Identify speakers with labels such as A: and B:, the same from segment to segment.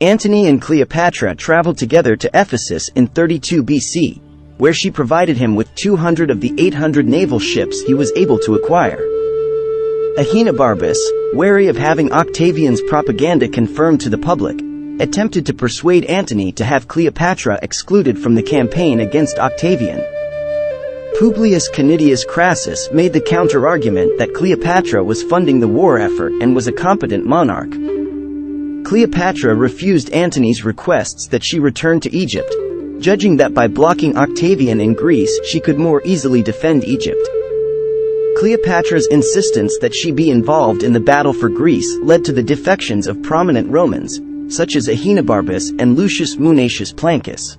A: Antony and Cleopatra traveled together to Ephesus in 32 BC, where she provided him with 200 of the 800 naval ships he was able to acquire. Ahenobarbus, wary of having Octavian's propaganda confirmed to the public, attempted to persuade Antony to have Cleopatra excluded from the campaign against Octavian. Publius Canidius Crassus made the counterargument that Cleopatra was funding the war effort and was a competent monarch. Cleopatra refused Antony's requests that she return to Egypt, judging that by blocking Octavian in Greece she could more easily defend Egypt. Cleopatra's insistence that she be involved in the battle for Greece led to the defections of prominent Romans, such as Ahenobarbus and Lucius Munatius Plancus.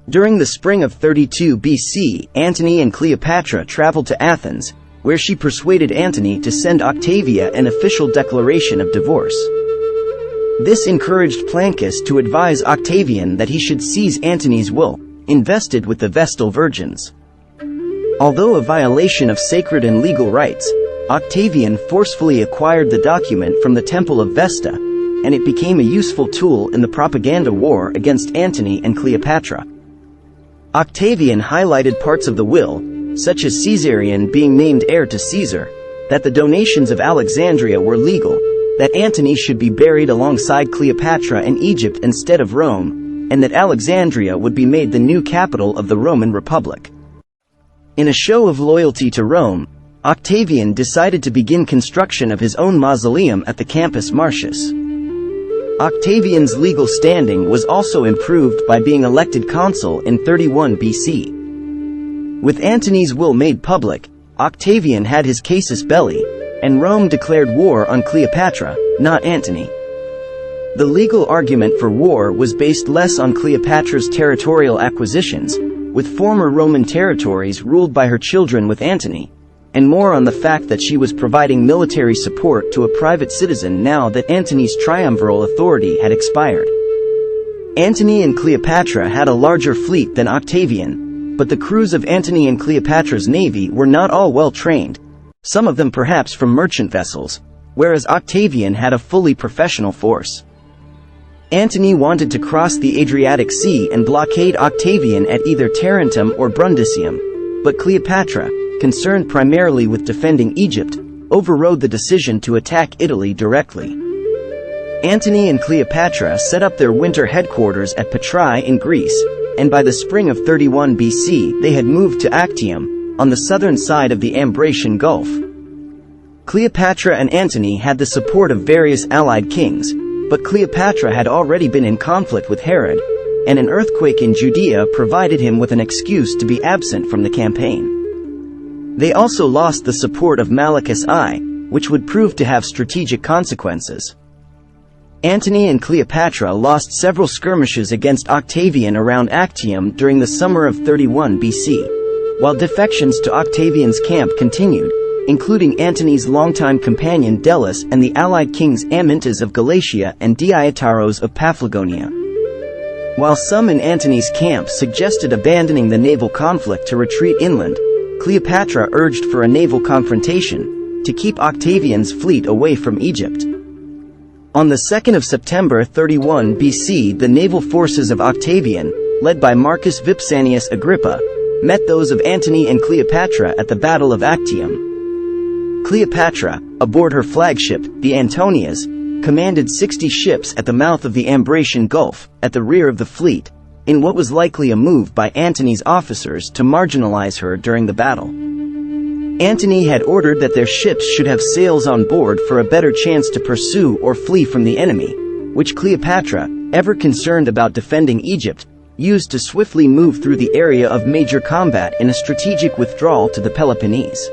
A: During the spring of 32 BC, Antony and Cleopatra traveled to Athens, where she persuaded Antony to send Octavia an official declaration of divorce. This encouraged Plancus to advise Octavian that he should seize Antony's will, invested with the Vestal Virgins. Although a violation of sacred and legal rights, Octavian forcefully acquired the document from the Temple of Vesta, and it became a useful tool in the propaganda war against Antony and Cleopatra. Octavian highlighted parts of the will, such as Caesarion being named heir to Caesar, that the donations of Alexandria were legal, that Antony should be buried alongside Cleopatra in Egypt instead of Rome, and that Alexandria would be made the new capital of the Roman Republic. In a show of loyalty to Rome, Octavian decided to begin construction of his own mausoleum at the Campus Martius. Octavian's legal standing was also improved by being elected consul in 31 BC. With Antony's will made public, Octavian had his casus belli, and Rome declared war on Cleopatra, not Antony. The legal argument for war was based less on Cleopatra's territorial acquisitions, with former Roman territories ruled by her children with Antony, and more on the fact that she was providing military support to a private citizen now that Antony's triumviral authority had expired. Antony and Cleopatra had a larger fleet than Octavian, but the crews of Antony and Cleopatra's navy were not all well trained, some of them perhaps from merchant vessels, whereas Octavian had a fully professional force. Antony wanted to cross the Adriatic Sea and blockade Octavian at either Tarentum or Brundisium, but Cleopatra, concerned primarily with defending Egypt, overrode the decision to attack Italy directly. Antony and Cleopatra set up their winter headquarters at Petrae in Greece, and by the spring of 31 BC they had moved to Actium, on the southern side of the Ambracian Gulf. Cleopatra and Antony had the support of various allied kings, but Cleopatra had already been in conflict with Herod, and an earthquake in Judea provided him with an excuse to be absent from the campaign. They also lost the support of Malichus I, which would prove to have strategic consequences. Antony and Cleopatra lost several skirmishes against Octavian around Actium during the summer of 31 BC, while defections to Octavian's camp continued, including Antony's longtime companion Dellius and the allied kings Amyntas of Galatia and Deiotaros of Paphlagonia. While some in Antony's camp suggested abandoning the naval conflict to retreat inland, Cleopatra urged for a naval confrontation, to keep Octavian's fleet away from Egypt. On the 2nd of September 31 BC the naval forces of Octavian, led by Marcus Vipsanius Agrippa, met those of Antony and Cleopatra at the Battle of Actium. Cleopatra, aboard her flagship, the Antonias, commanded 60 ships at the mouth of the Ambracian Gulf, at the rear of the fleet, in what was likely a move by Antony's officers to marginalize her during the battle. Antony had ordered that their ships should have sails on board for a better chance to pursue or flee from the enemy, which Cleopatra, ever concerned about defending Egypt, used to swiftly move through the area of major combat in a strategic withdrawal to the Peloponnese.